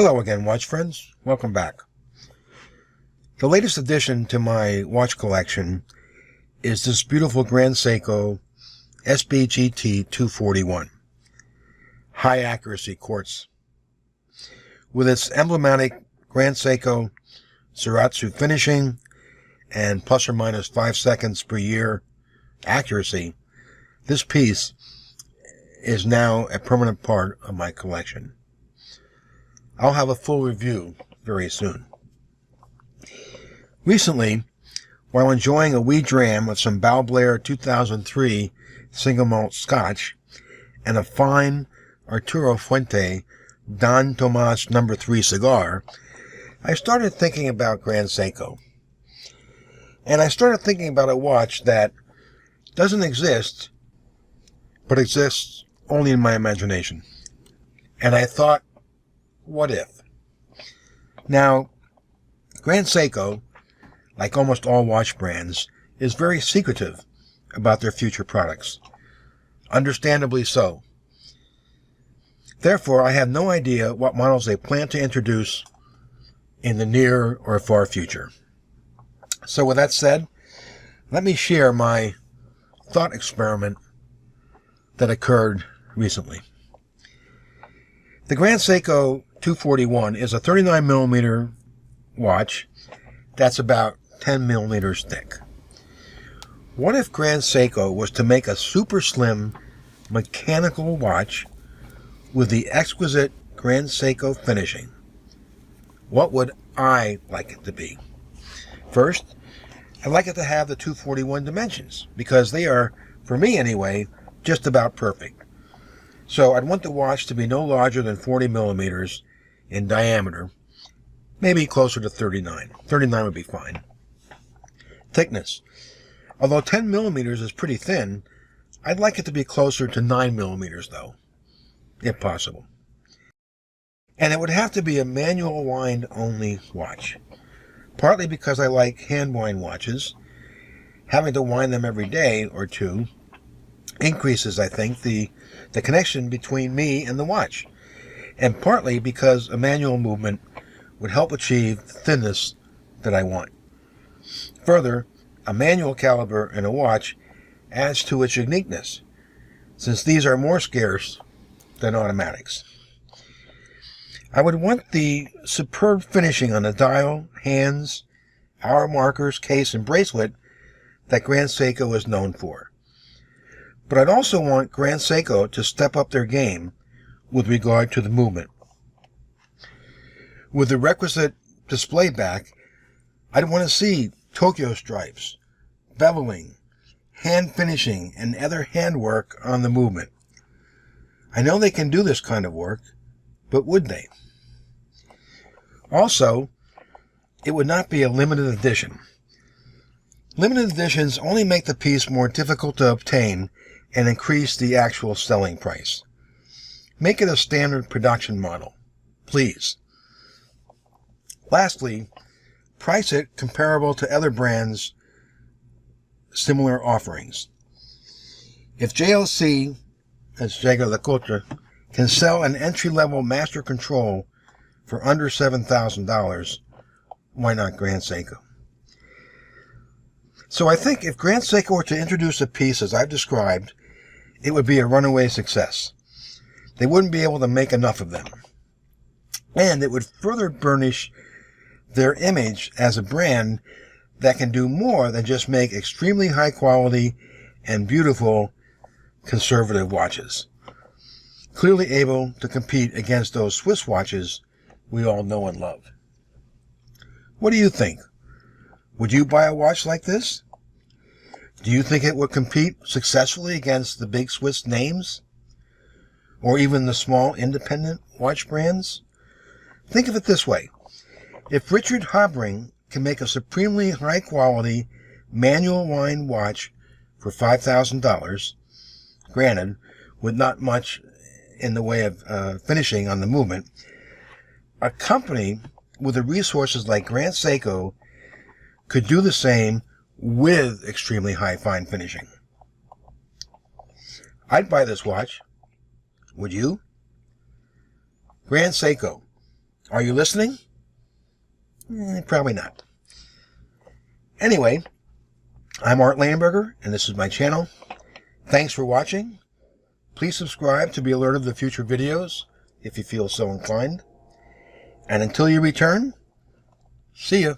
Hello again, watch friends. Welcome back. The latest addition to my watch collection is this beautiful Grand Seiko SBGT 241 high accuracy quartz. With its emblematic Grand Seiko Zaratsu finishing and plus or minus 5 seconds per year accuracy, this piece is now a permanent part of my collection. I'll have a full review very soon. Recently, while enjoying a wee dram of some Balblair 2003 single malt scotch and a fine Arturo Fuente Don Tomas No. 3 cigar, I started thinking about Grand Seiko. And I started thinking about a watch that doesn't exist, but exists only in my imagination. And I thought, what if? Now, Grand Seiko, like almost all watch brands, is very secretive about their future products. Understandably so. Therefore, I have no idea what models they plan to introduce in the near or far future. So with that said, let me share my thought experiment that occurred recently. The Grand Seiko 241 is a 39mm watch that's about 10 millimeters thick. What if Grand Seiko was to make a super slim mechanical watch with the exquisite Grand Seiko finishing? What would I like it to be? First, I'd like it to have the 241 dimensions, because they are, for me anyway, just about perfect. So I'd want the watch to be no larger than 40 millimeters in diameter, maybe closer to 39. 39 would be fine. Thickness. Although 10 millimeters is pretty thin, I'd like it to be closer to 9 millimeters though, if possible. And it would have to be a manual wind only watch. Partly because I like hand wind watches. Having to wind them every day or two increases, I think, the connection between me and the watch. And partly because a manual movement would help achieve the thinness that I want. Further, a manual caliber in a watch adds to its uniqueness, since these are more scarce than automatics. I would want the superb finishing on the dial, hands, hour markers, case, and bracelet that Grand Seiko is known for. But I'd also want Grand Seiko to step up their game with regard to the movement. With the requisite display back, I'd want to see Tokyo stripes, beveling, hand finishing, and other handwork on the movement. I know they can do this kind of work, but would they? Also, it would not be a limited edition. Limited editions only make the piece more difficult to obtain and increase the actual selling price. Make it a standard production model, please. Lastly, price it comparable to other brands' similar offerings. If JLC, as Jaeger LeCoultre, can sell an entry-level master control for under $7,000, why not Grand Seiko? So I think if Grand Seiko were to introduce a piece as I've described, it would be a runaway success. They wouldn't be able to make enough of them. And it would further burnish their image as a brand that can do more than just make extremely high quality and beautiful conservative watches. Clearly able to compete against those Swiss watches we all know and love. What do you think? Would you buy a watch like this? Do you think it would compete successfully against the big Swiss names? Or even the small independent watch brands? Think of it this way. If Richard Habring can make a supremely high-quality manual wind watch for $5,000, granted, with not much in the way of finishing on the movement, a company with the resources like Grand Seiko could do the same with extremely high fine finishing. I'd buy this watch. Would you? Grand Seiko, Are you listening? Probably not. Anyway, I'm Art Lamberger, and this is my channel. Thanks for watching. Please subscribe to be alerted of the future videos, if you feel so inclined. And until you return, see ya.